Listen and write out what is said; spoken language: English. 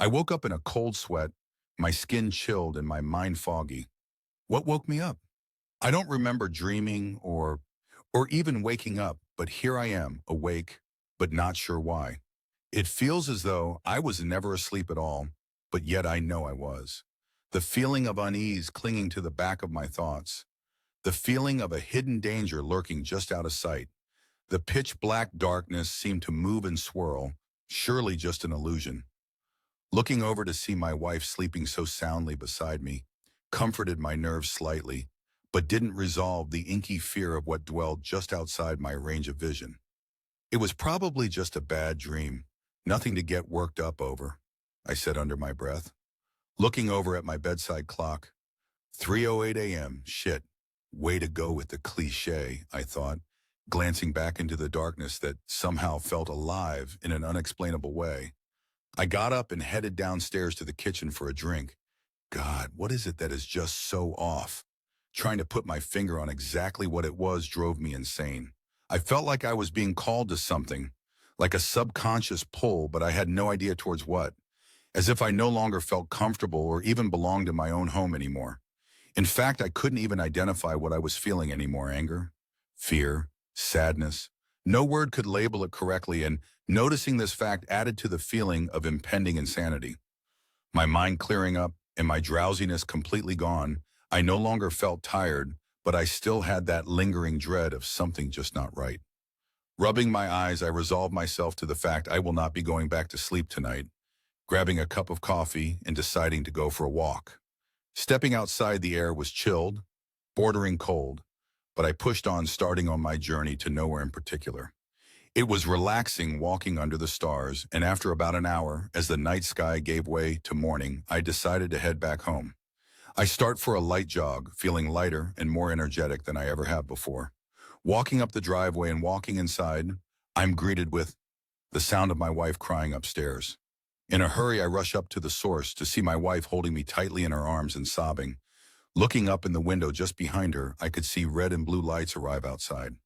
I woke up in a cold sweat, my skin chilled and my mind foggy. What woke me up? I don't remember dreaming or even waking up, but here I am, awake, but not sure why. It feels as though I was never asleep at all, but yet I know I was. The feeling of unease clinging to the back of my thoughts, the feeling of a hidden danger lurking just out of sight. The pitch black darkness seemed to move and swirl, surely just an illusion. Looking over to see my wife sleeping so soundly beside me comforted my nerves slightly, but didn't resolve the inky fear of what dwelled just outside my range of vision. It was probably just a bad dream, nothing to get worked up over, I said under my breath. Looking over at my bedside clock, 3:08 a.m., shit, way to go with the cliche, I thought, glancing back into the darkness that somehow felt alive in an unexplainable way. I got up and headed downstairs to the kitchen for a drink. God, what is it that is just so off? Trying to put my finger on exactly what it was drove me insane. I felt like I was being called to something, like a subconscious pull, but I had no idea towards what, as if I no longer felt comfortable or even belonged in my own home anymore. In fact, I couldn't even identify what I was feeling anymore: anger, fear, sadness. No word could label it correctly, and noticing this fact added to the feeling of impending insanity. My mind clearing up and my drowsiness completely gone, I no longer felt tired, but I still had that lingering dread of something just not right. Rubbing my eyes, I resolved myself to the fact I will not be going back to sleep tonight, grabbing a cup of coffee and deciding to go for a walk. Stepping outside, the air was chilled, bordering cold, but I pushed on, starting on my journey to nowhere in particular. It was relaxing walking under the stars, and after about an hour, as the night sky gave way to morning, I decided to head back home. I start for a light jog, feeling lighter and more energetic than I ever have before. Walking up the driveway and walking inside, I'm greeted with the sound of my wife crying upstairs. In a hurry, I rush up to the source to see my wife holding me tightly in her arms and sobbing. Looking up in the window just behind her, I could see red and blue lights arrive outside.